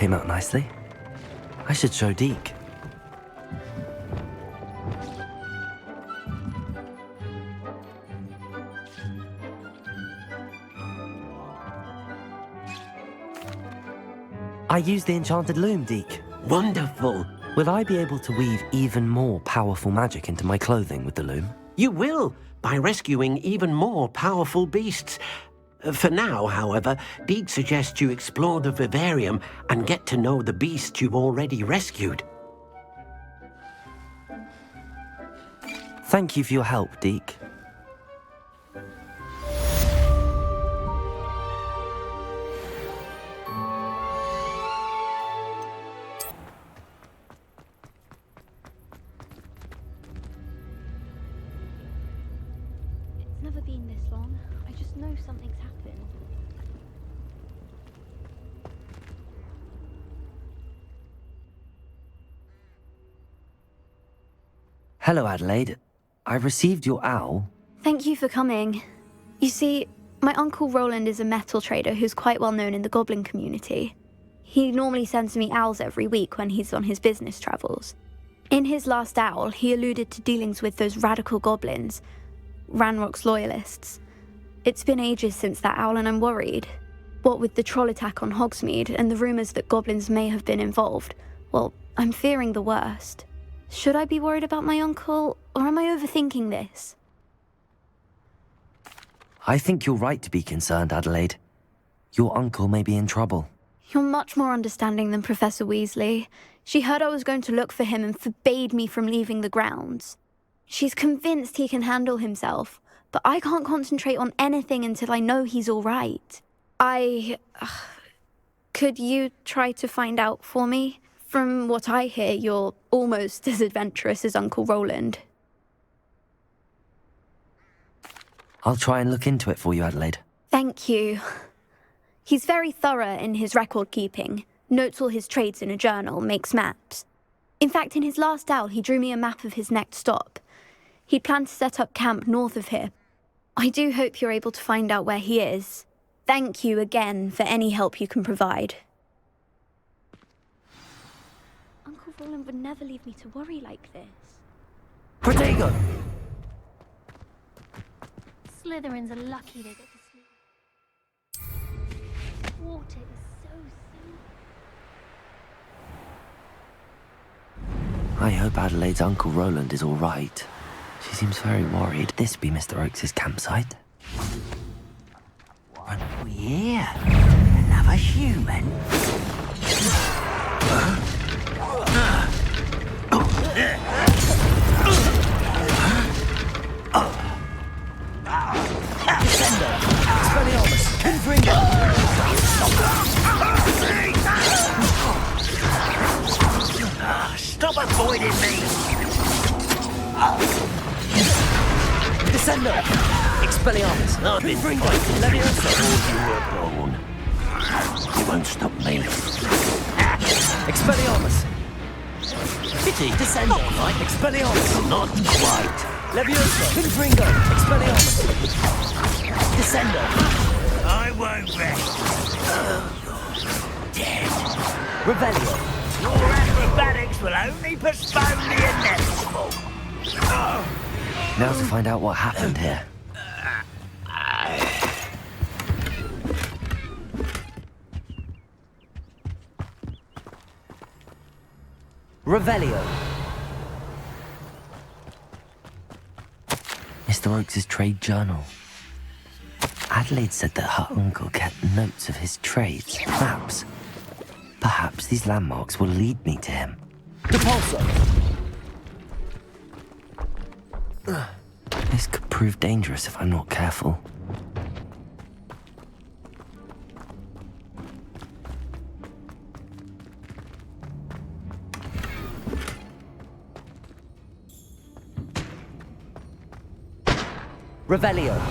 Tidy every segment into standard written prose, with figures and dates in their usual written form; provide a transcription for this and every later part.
came out nicely. I should show Deke. I used the enchanted loom, Deke. Wonderful. Will I be able to weave even more powerful magic into my clothing with the loom? You will, by rescuing even more powerful beasts. For now, however, Deke suggests you explore the vivarium and get to know the beasts you've already rescued. Thank you for your help, Deke. It's never been this long. I just know something's happened. Hello, Adelaide. I received your owl. Thank you for coming. You see, my uncle Rowland is a metal trader who's quite well known in the goblin community. He normally sends me owls every week when he's on his business travels. In his last owl, he alluded to dealings with those radical goblins, Ranrock's loyalists. It's been ages since that owl and I'm worried. What with the troll attack on Hogsmeade and the rumours that goblins may have been involved, well, I'm fearing the worst. Should I be worried about my uncle, or am I overthinking this? I think you're right to be concerned, Adelaide. Your uncle may be in trouble. You're much more understanding than Professor Weasley. She heard I was going to look for him and forbade me from leaving the grounds. She's convinced he can handle himself, but I can't concentrate on anything until I know he's all right. Could you try to find out for me? From what I hear, you're almost as adventurous as Uncle Rowland. I'll try and look into it for you, Adelaide. Thank you. He's very thorough in his record keeping, notes all his trades in a journal, makes maps. In fact, in his last owl, he drew me a map of his next stop. He'd planned to set up camp north of here. I do hope you're able to find out where he is. Thank you again for any help you can provide. Uncle Rowland would never leave me to worry like this. Protego! Slytherins are lucky they get to sleep. Water is so soothing. I hope Adelaide's Uncle Rowland is all right. She seems very worried. This be Mr. Oakes' campsite. What have we here? Another human? Stop avoiding me! Descendo! Expelliarmus! I've been fighting Leviosa before you were born. You won't stop me. Expelliarmus! Pity, Descendo! Expelliarmus! not quite. Leviosa! Confringo! Expelliarmus! Descendo! I won't rest. Dead. Revelio! Your acrobatics will only postpone the inevitable. Now to find out what happened here. Revelio! Mr. Oakes' trade journal. Adelaide said that her uncle kept notes of his trades, maps. Perhaps these landmarks will lead me to him. Depulso! This could prove dangerous if I'm not careful. Revelio!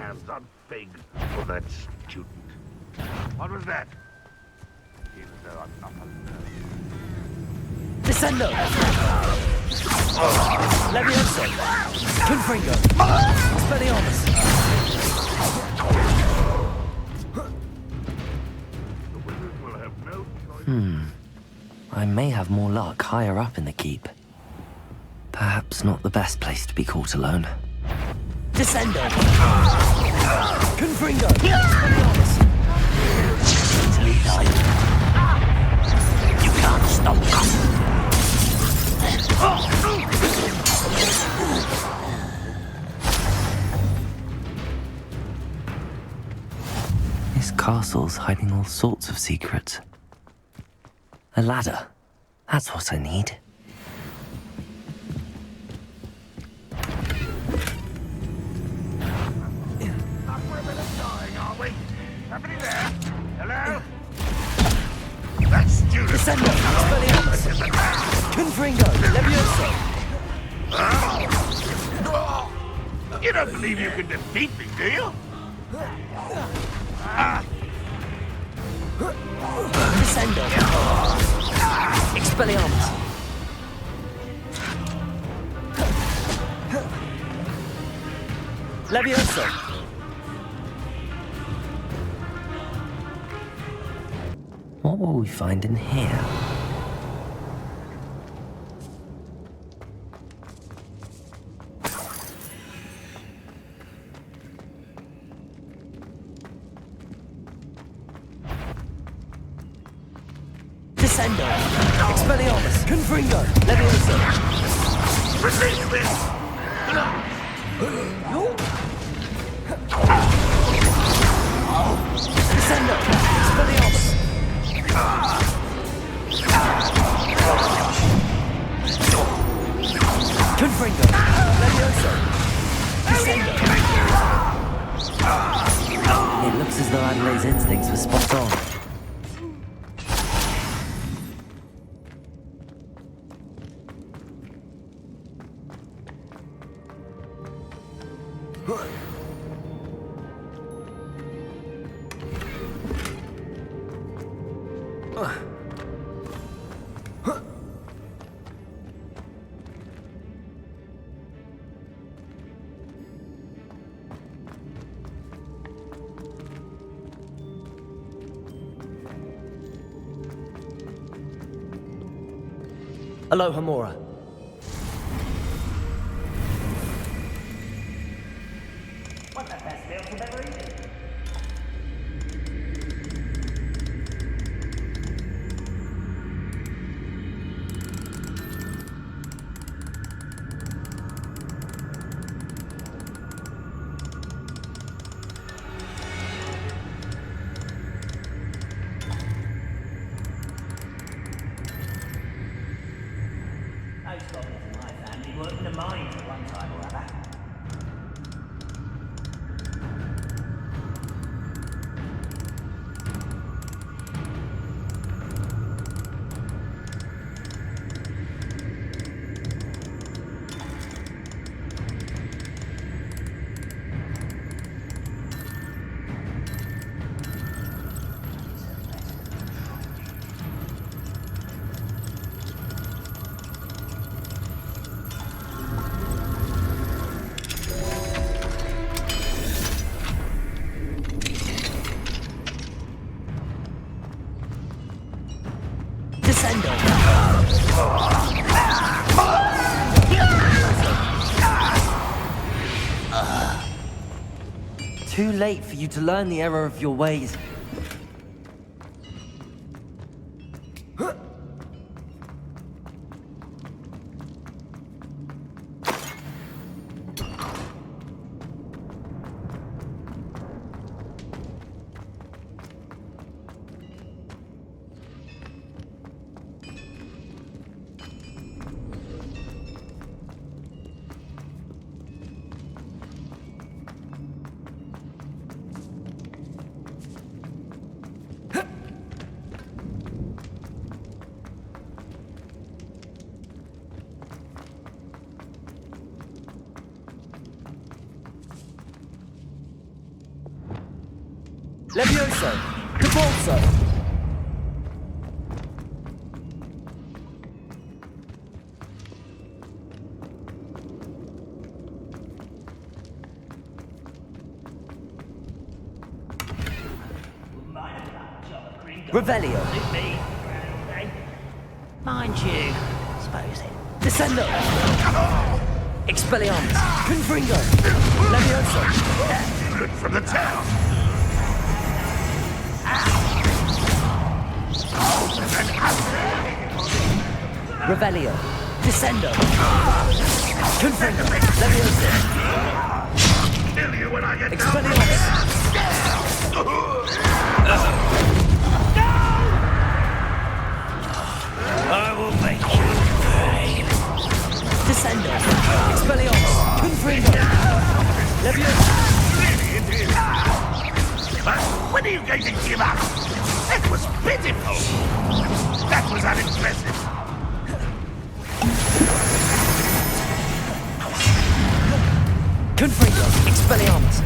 hands on figs for that student. What was that? Even though I'm not alone. Descendo! Levioso! Confringo! Expelliarmus! The wizards will have no choice. I may have more luck higher up in the keep. Perhaps not the best place to be caught alone. Descendo! Confringo! Expelliarmus! Easily done. You can't stop us. This castle's hiding all sorts of secrets. A ladder. That's what I need. Not for a minute dying, are we? Somebody there? Hello? That student! Descendo! Expelliarmus! Confringo! Levioso! You don't believe you can defeat me, do you? Descendo! Expelliarmus! Levioso! What will we find in here? Descendo! Expelliarmus! Confringo! Levioso! Release me! Descendo! Expelliarmus! Confringo! Levioso! Descendo! It looks as though Adelaide's instincts were spot on. Aloha Mora. What the best meals you've ever eaten? Those goblins in my family worked in the mines at one time or other. Descendo! Too late for you to learn the error of your ways. Levioso! Depulso! Revelio! Mind you, suppose it. Descendo! Expelliarmus! Confringo! Levioso! Look from the town. Revelio! Descendo! Confringo! Levioso! Kill you when I get down. Expelliarmus! I will make you pay. Descendo! Expelliarmus! Confringo! Levioso! But when are you going to give up? That was pitiful. That was unimpressive. Confringo! Expelliarmus!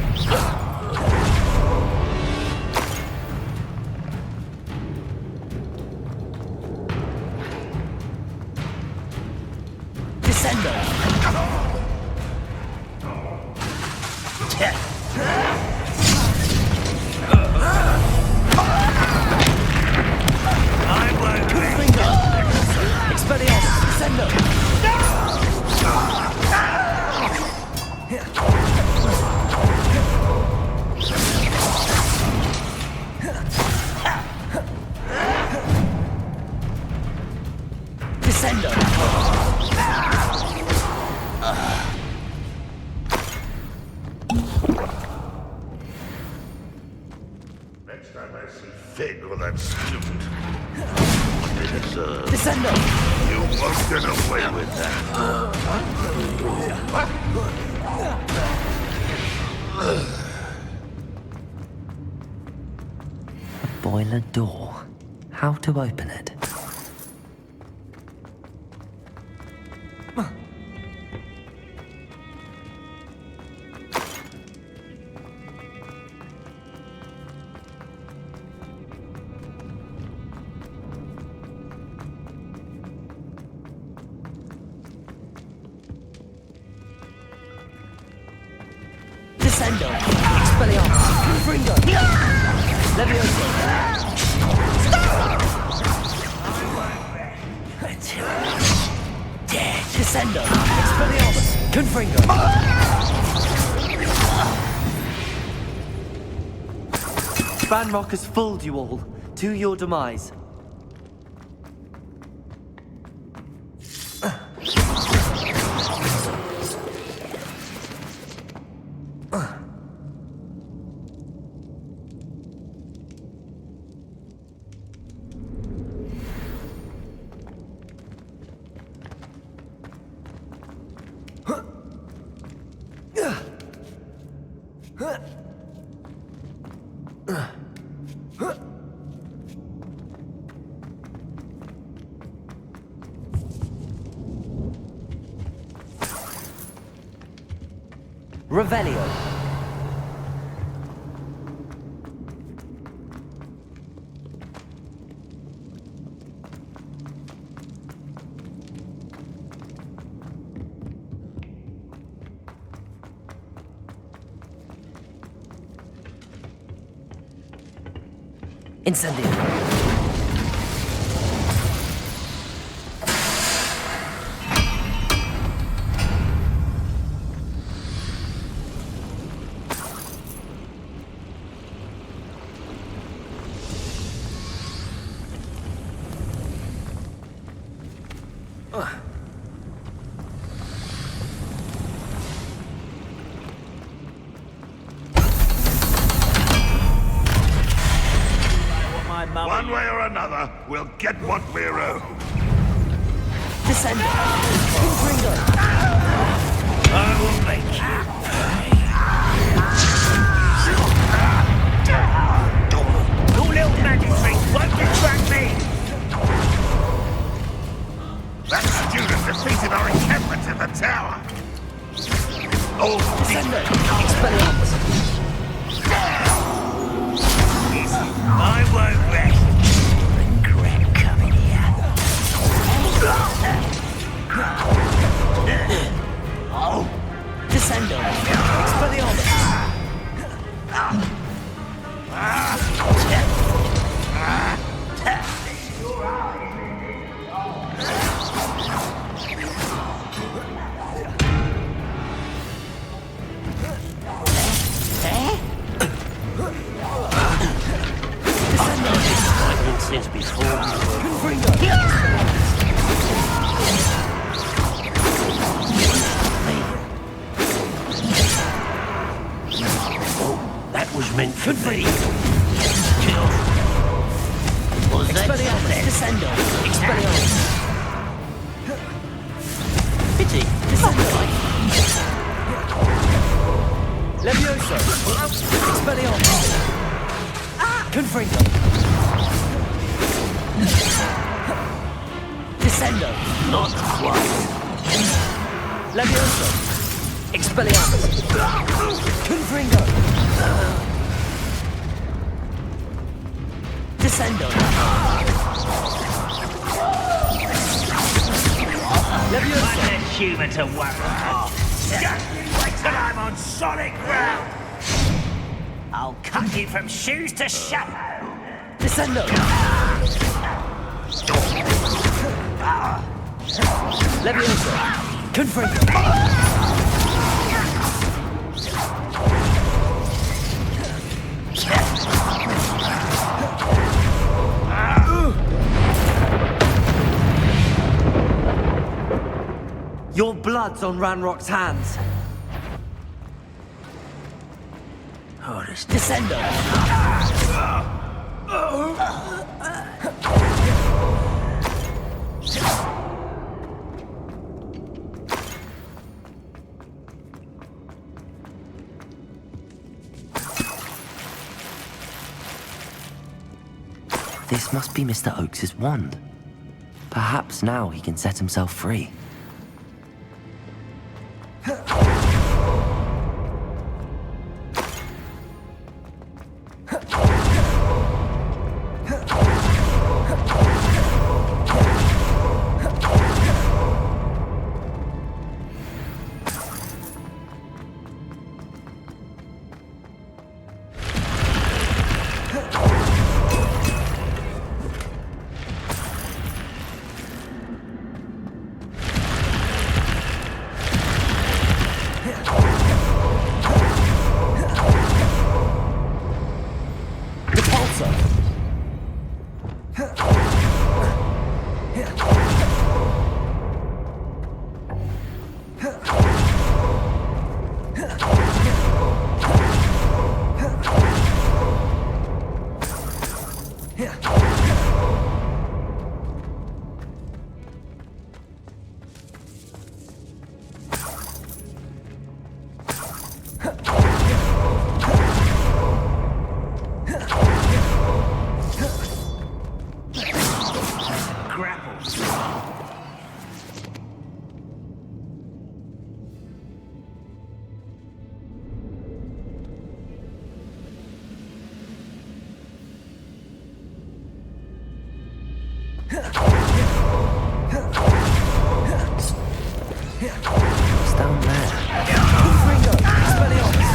Descendo! I won't Confringo! Expelliarmus! Descendo! Descendo! Next time I see Fig or that student, what they deserve. Descendo! You won't get away with that. A boiler door. How to open it? Descendo! Expelliarmus! Confringo! Levioso! until dead. Descendo! Expelliarmus! Confringo! Banrock has fooled you all. To your demise. Revelio. Incendio. One way or another, we'll get what we're owed. Descendo. Confringo. I will make you pay. Your little magic trick won't distract me. That student defeated our encampment in the tower. Oh, Descendo. Expelliarmus. since before you were born. Oh, that was meant for me. Kill. Was that Expelliarmus, descendo. Expelliarmus. pity? Levioso. Expelliarmus. Confringo. Descendo. Not quite. Levioso. Expelliarmus. Confringo. Descendo. Levioso. Find a human to worry. Just wait till I'm on solid ground. I'll cut you from shoes to shadow. Descendo. Levioso. Confringo. Your blood's on Ranrock's hands. Horus, Descendo. This must be Mr. Oakes's wand. Perhaps now he can set himself free. What's down there? Confringo! Expelliarmus!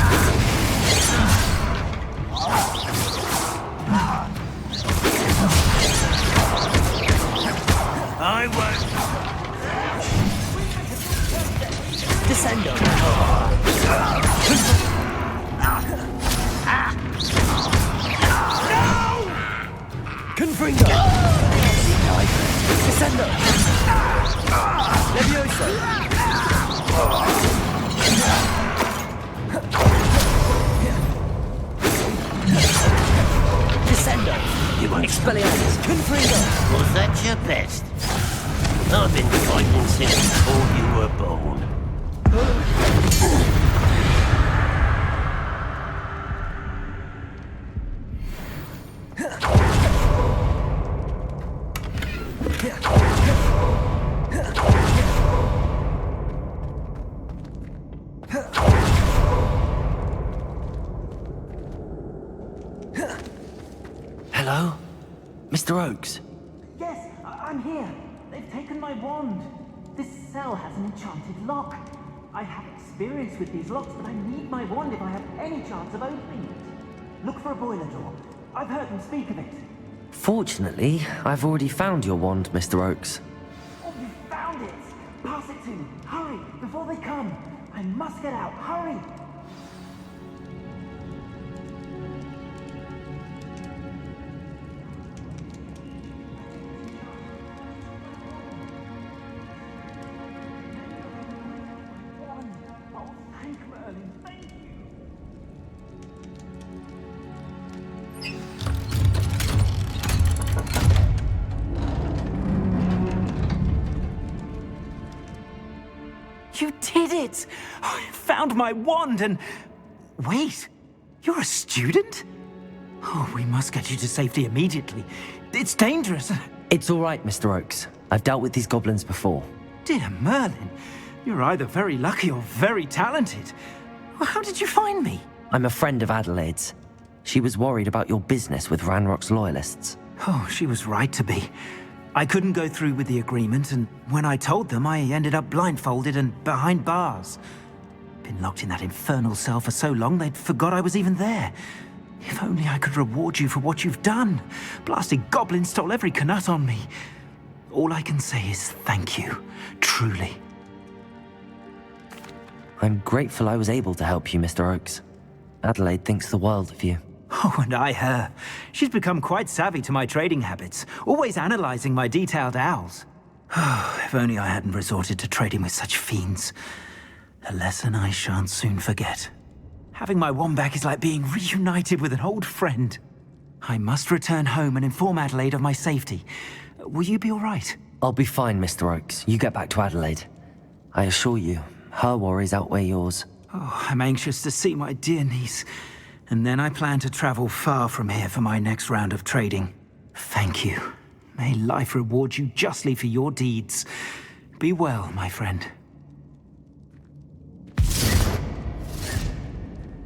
I won't. Descendo! Confringo! Descendo! Levioso! Descendo! you won't. Expelliarmus! Confringo! Was that your best? I've been fighting since before you were born. Hello? Mr. Oakes? Yes, I'm here. They've taken my wand. This cell has an enchanted lock. I have experience with these locks, but I need my wand if I have any chance of opening it. Look for a boiler door. I've heard them speak of it. Fortunately, I've already found your wand, Mr. Oakes. Oh, you found it! Pass it to me. Hurry, before they come. I must get out. Hurry! found my wand and... Wait, you're a student? Oh, we must get you to safety immediately. It's dangerous. It's all right, Mr. Oakes. I've dealt with these goblins before. Dear Merlin, you're either very lucky or very talented. Well, how did you find me? I'm a friend of Adelaide's. She was worried about your business with Ranrock's loyalists. Oh, she was right to be. I couldn't go through with the agreement, and when I told them, I ended up blindfolded and behind bars. Been locked in that infernal cell for so long, they'd forgot I was even there. If only I could reward you for what you've done. Blasted goblin stole every Knut on me. All I can say is thank you, truly. I'm grateful I was able to help you, Mr. Oakes. Adelaide thinks the world of you. Oh, and I her. She's become quite savvy to my trading habits, always analyzing my detailed owls. Oh, if only I hadn't resorted to trading with such fiends. A lesson I shan't soon forget. Having my wand back is like being reunited with an old friend. I must return home and inform Adelaide of my safety. Will you be all right? I'll be fine, Mr. Oakes. You get back to Adelaide. I assure you, her worries outweigh yours. Oh, I'm anxious to see my dear niece. And then I plan to travel far from here for my next round of trading. Thank you. May life reward you justly for your deeds. Be well, my friend.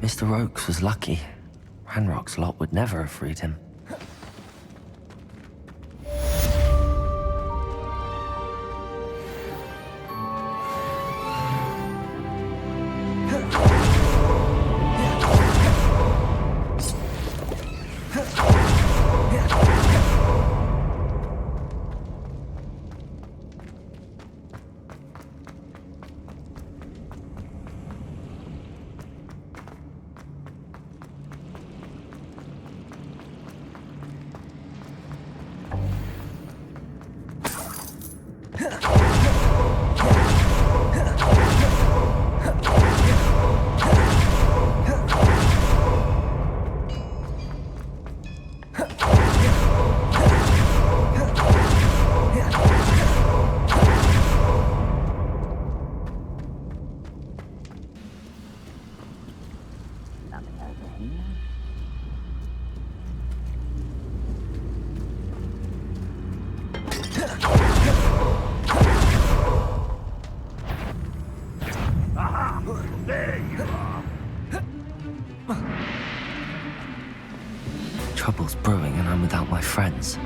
Mr. Oakes was lucky. Ranrock's lot would never have freed him. There you are. Trouble's brewing and I'm without my friends.